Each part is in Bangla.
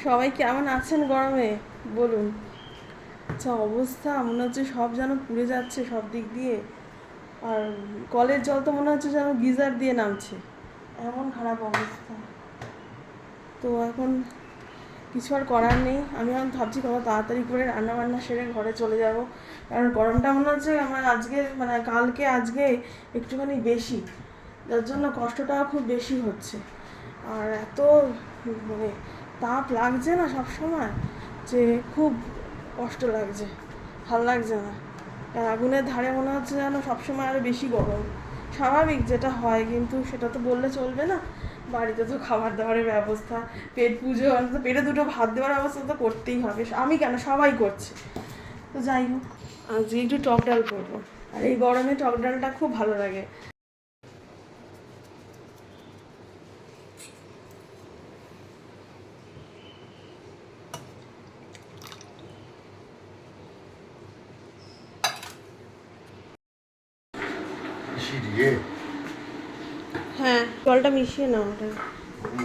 সবাই কেমন আছেন গরমে বলুন। আচ্ছা, অবস্থা মনে হচ্ছে সব যেন পুড়ে যাচ্ছে সব দিক দিয়ে। আর কলের জল তো মনে হচ্ছে যেন গিজার দিয়ে নামছে, এমন খারাপ অবস্থা। তো এখন কিছু আর করার নেই। আমি এখন ভাবছি কত তাড়াতাড়ি করে রান্না বান্না সেরে ঘরে চলে যাব, কারণ গরমটা মনে হচ্ছে আমার আজকে মানে কালকে আজকে একটুখানি বেশি, যার জন্য কষ্টটাও খুব বেশি হচ্ছে। আর এত মানে তাপ লাগছে না সব সময়, যে খুব কষ্ট লাগছে, ভাল লাগছে না। আর আগুনের ধারে মনে হচ্ছে যেন সবসময় আরও বেশি গরম। স্বাভাবিক যেটা হয়, কিন্তু সেটা তো বললে চলবে না। বাড়িতে তো খাবার দাবারের ব্যবস্থা, পেট পুজো, অন্তত পেটে দুটো ভাত দেওয়ার ব্যবস্থা তো করতেই হবে। আমি কেন, সবাই করছে। তো যাই হোক, আজকে একটু টক ডাল করবো। আর এই গরমে টক ডালটা খুব ভালো লাগে। মিশিয়ে হ্যাঁ, জলটা মিশিয়ে নাও ওটা।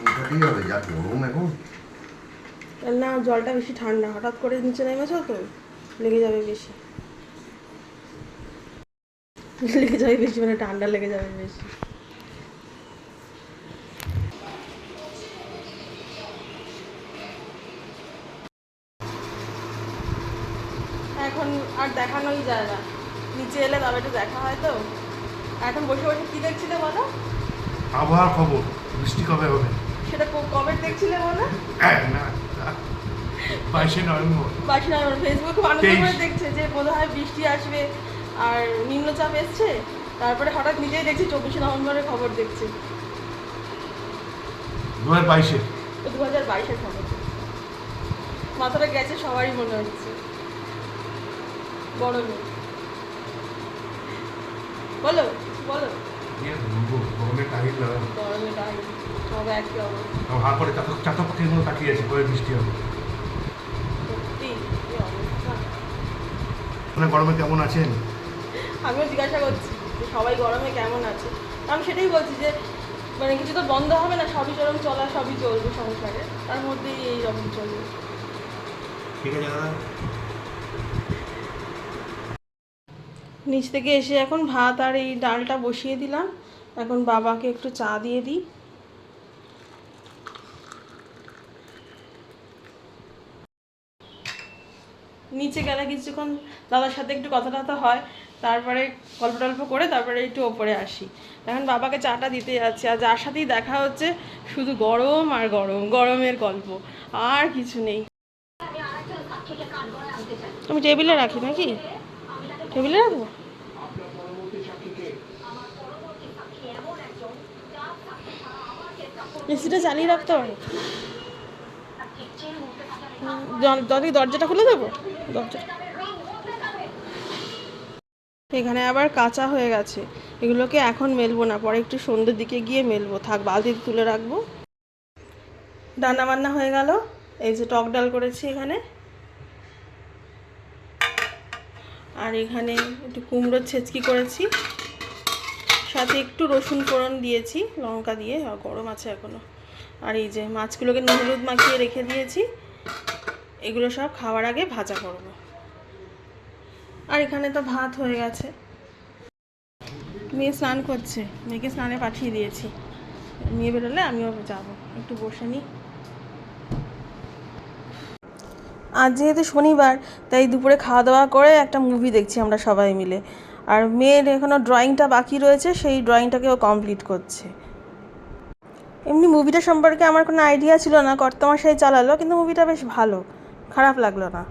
ওটাতেই হবে, যা গরম এখন। না, জলটা বেশি ঠান্ডা, হঠাৎ করে নিচে নেমেছো তো, লেগে যাবে বেশি। লেগে যাবে বেশি মানে ঠান্ডা লেগে যাবে বেশি। এখন আর দেখানোই যায় না, নিচে এলে তবে একটু দেখা হয় তো। এখন বসে বসে কি দেখছিলে বলো? আবহাওয়ার খবর, বৃষ্টি কবে হবে? সেটা কবে দেখছিলে বলো? না, 22 নভেম্বর। 22 নভেম্বর ফেসবুকে খুব আনন্দ 23। করে দেখছে যে বোধহয় বৃষ্টি আসবে আর নিম্নচাপ এসছে। তারপরে হঠাৎ নিজেই দেখছি 24 নভেম্বরের খবর দেখছে। 2022-এ। তো 2022-এর খবর। মাথাটা গেছে সবারই মনে হচ্ছে গরমে। বলো বলো। গরমে কাহিল লাগে। গরমে গায়ে সব একই অবস্থা। হাত করে চাতক পাখির মতো তাকিয়ে আছে, কবে বৃষ্টি হবে। সত্যি কি অবস্থা। মানে গরমে কেমন আছেন? আমিও জিজ্ঞাসা করছি যে সবাই গরমে কেমন আছে। আমি সেটাই বলছি যে মানে কিছু তো বন্ধ হবে না, সবই যেরকম চলা সবই চলবে সংসারে, তার মধ্যেই এইরকম চলবে। ঠিক আছে দাদা। নিচ থেকে এসে এখন ভাত আর এই ডালটা বসিয়ে দিলাম। এখন বাবাকে একটু চা দিয়ে দিই। নিচে গেলে কিছুক্ষণ দাদার সাথে একটু কথা টথা হয়, তারপরে গল্প টল্প করে তারপরে একটু ওপরে আসি। এখন বাবাকে চাটা দিতে যাচ্ছি, আর যার সাথেই দেখা হচ্ছে শুধু গরম আর গরম, গরমের গল্প, আর কিছু নেই। আমি টেবিলে রাখি নাকি? টেবিলে রাখবো? এসিটা চালিয়ে রাখতে পারো? দরজাটা খুলে দেবো? দরজাটা এখানে আবার কাঁচা হয়ে গেছে, এগুলোকে এখন মেলবো না, পরে একটু সন্ধ্যের দিকে গিয়ে মেলবো। থাক, বালতিতে তুলে রাখবো। রান্না বান্না হয়ে গেল। এই যে টক ডাল করেছি এখানে, আর এখানে একটু কুমড়োর ছেচকি করেছি, সাথে একটু রসুন ফোড়ন দিয়েছি লঙ্কা দিয়ে, আর গরম আছে এখনো। আর এই যে মাছগুলোকে নুন হলুদ মাখিয়ে রেখে দিয়েছি, এগুলো সব খাওয়ার আগে ভাজা করব। আর এখানে তো ভাত হয়ে গেছে। মেয়ে স্নান করছে, মেয়েকে স্নানে পাঠিয়ে দিয়েছি। নিয়ে বেরোলে আমিও যাবো, একটু বসে নিই। আজ যেহেতু শনিবার, তাই দুপুরে খাওয়া দাওয়া করে একটা মুভি দেখছি আমরা সবাই মিলে। আর মেয়ের এখনও ড্রয়িংটা বাকি রয়েছে, সেই ড্রয়িংটাকেও কমপ্লিট করছে। এমনি মুভিটা সম্পর্কে আমার কোনো আইডিয়া ছিল না, কর্তামশাই চালালো, কিন্তু মুভিটা বেশ ভালো, খারাপ লাগলো না।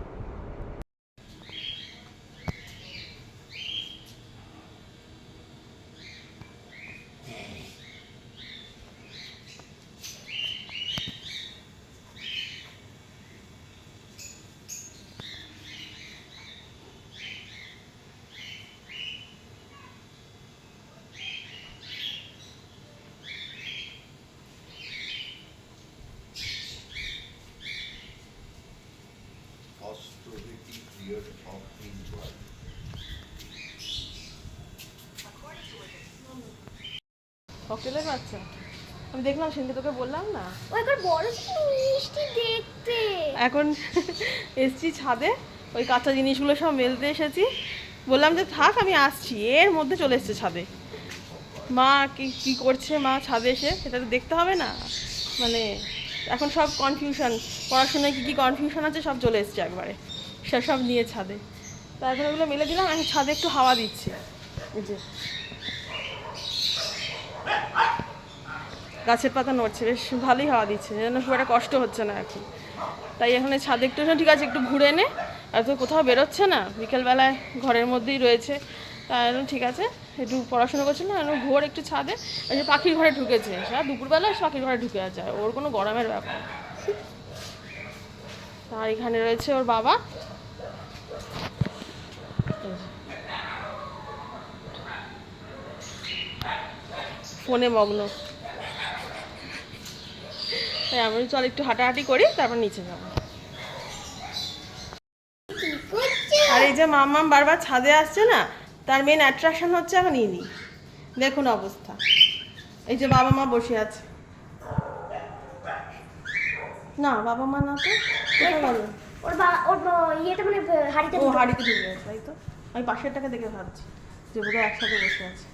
ককটেলের বাচ্চা আমি দেখলাম সেদিনকে তোকে বললাম না, ও একবার বড় ছিল মিষ্টি দেখতে। এখন এসছি ছাদে, ওই কাঁচা জিনিসগুলো সব মেলতে এসেছি। বললাম যে থাক আমি আসছি, এর মধ্যে চলে এসছে ছাদে। মা কি করছে মা ছাদে এসে, সেটা তো দেখতে হবে না? মানে এখন সব কনফিউশন, পড়াশোনায় কী কনফিউশন আছে সব চলে এসছে একবারে, সেসব নিয়ে ছাদে। তারপরে ওগুলো মেলে দিলাম, এখন ছাদে একটু হাওয়া দিচ্ছে। এই যে গাছের পাতা নড়ছে, বেশ ভালোই হাওয়া দিচ্ছে, যেন খুব একটা কষ্ট হচ্ছে না এখন। তাই এখন এই ছাদে একটু ঠিক আছে, একটু ঘুরে নে, আর তো কোথাও বেরোচ্ছে না, বিকেলবেলায় ঘরের মধ্যেই রয়েছে। তাই ঠিক আছে, একটু পড়াশোনা করছে না, এখন ঘোর একটু ছাদে। এই যে পাখির ঘরে ঢুকেছে, সারা দুপুরবেলায় পাখির ঘরে ঢুকে আছে, ওর কোনো গরমের ব্যাপার। আর এখানে রয়েছে ওর বাবা, ফোনে মগ্ন। তাই আমি চল একটু হাঁটাহাঁটি করি, তারপর নিচে যাবো। আর এই যে মাম্মাম বারবার ছাদে আসছে না, তার মেন অ্যাট্রাকশন হচ্ছে এখন ইনি। দেখুন অবস্থা, এই যে বাবা মা বসে আছে। না বাবা মা না তো, কোথায় গেল? ওর ইয়েটা মানে হাড়িতে ও হাড়িতে ঢুকে গেছে, তাই তো। আমি পাশেরটাকে দেখে ভাবছি যে বোধহয় একসাথে বসে আছে।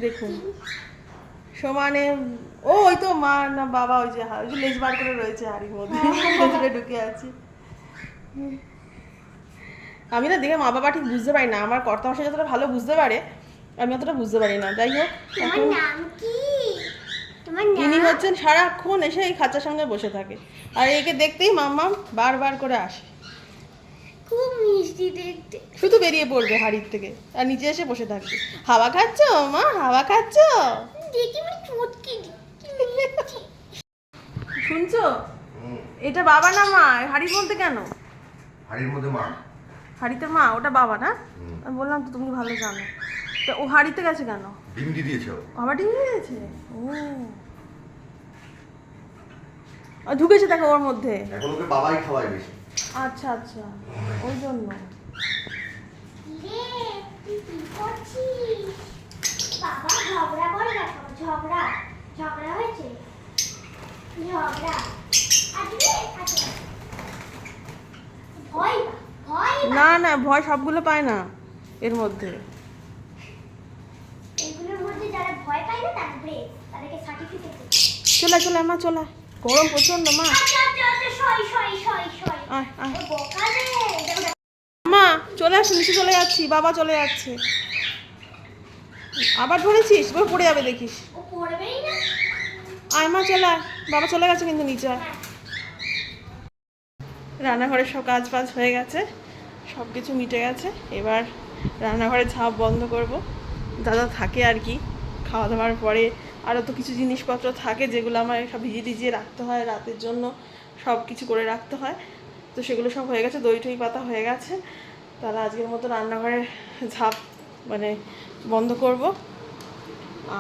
দেখুন সমানে, ও ওই তো মা না বাবা, ওই যে লেজ বার করে রয়েছে হাড়ির মধ্যে, ভেতরে ঢুকে আছে। আমি না দেখে মা বাবা ঠিক বুঝতে পারি না, আমার কর্তা মশাই যতটা ভালো বুঝতে পারে, আমি অতটা বুঝতে পারি না। যাই হোক, তোমার নাম কি? তোমার ইনি নাম? হচ্ছেন সারাক্ষণ এসে এই খাঁচার সামনে বসে থাকে, আর একে দেখতেই মাম্মাম বারবার করে আসে। খুব মিষ্টি দেখতে। শুধু বেরিয়ে পড়বে হাড়ির থেকে আর নিচে এসে বসে থাকবে। হাওয়া খাচ্ছ মা, হাওয়া খাচ্ছ? দেখি মানে চটকি শুনছো, এটা বাবা না মা? হাড়ি বলতে কেন? হাড়ির মধ্যে মা। হাড়িতে মা, ওটা বাবা না? আমি বললাম তো তুমি ভালো জানো। তা ও হাড়িতে গেছে কেন? ডিম দিয়ে দিয়েছে ও। আবার ডিম দিয়েছে? ও আর ঢুকেছে দেখো ওর মধ্যে। এখন ওকে বাবাই খাওয়ায় বেশি। আচ্ছা আচ্ছা, ওই জন্য। রে তুই কি করছিস? বাবা ঝগড়া করে দেখো, ঝগড়া হয়েছে, ঝগড়া। আজকে ভয় না না, ভয় সবগুলো পায় না এর মধ্যে। এগুলোর মধ্যে যারা ভয় পায় না তাদেরকে সার্টিফিকেট দেবে। চলে চলে মা চলে, গরম প্রচন্ড মা। আচ্ছা সই আয় আয় ও বকালে মা, চলে আসো, নিচে চলে যাচ্ছি, বাবা চলে যাচ্ছে। আবার ধরেছিস, এবার পড়ে যাবে দেখিস। ও পড়বেই না। আয় মা চলে আয়, বাবা চলে গেছে কিন্তু নিচে। রান্নাঘরের সব কাজ বাজ হয়ে গেছে, সব কিছু মিটে গেছে। এবার রান্নাঘরে ঝাঁপ বন্ধ করব, দাদা থাকে আর কি। খাওয়া দাওয়ার পরে আরও তো কিছু জিনিসপত্র থাকে যেগুলো আমার সব ভিজিয়ে রাখতে হয় রাতের জন্য, সব কিছু করে রাখতে হয়। তো সেগুলো সব হয়ে গেছে, দই টই পাতা হয়ে গেছে। তাহলে আজকের মতো রান্নাঘরের ঝাঁপ মানে বন্ধ করব,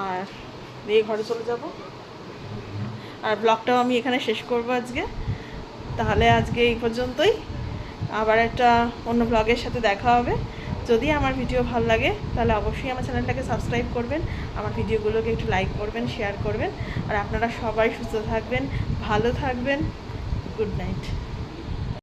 আর দিয়ে ঘরে চলে যাব। আর ব্লগটাও আমি এখানে শেষ করব আজকে। তাহলে আজকে এই পর্যন্তই, আবার একটা অন্য ব্লগের সাথে দেখা হবে। যদি আমার ভিডিও ভালো লাগে তাহলে অবশ্যই আমার চ্যানেলটাকে সাবস্ক্রাইব করবেন, আমার ভিডিওগুলোকে একটু লাইক করবেন, শেয়ার করবেন। আর আপনারা সবাই সুস্থ থাকবেন, ভালো থাকবেন। Good night.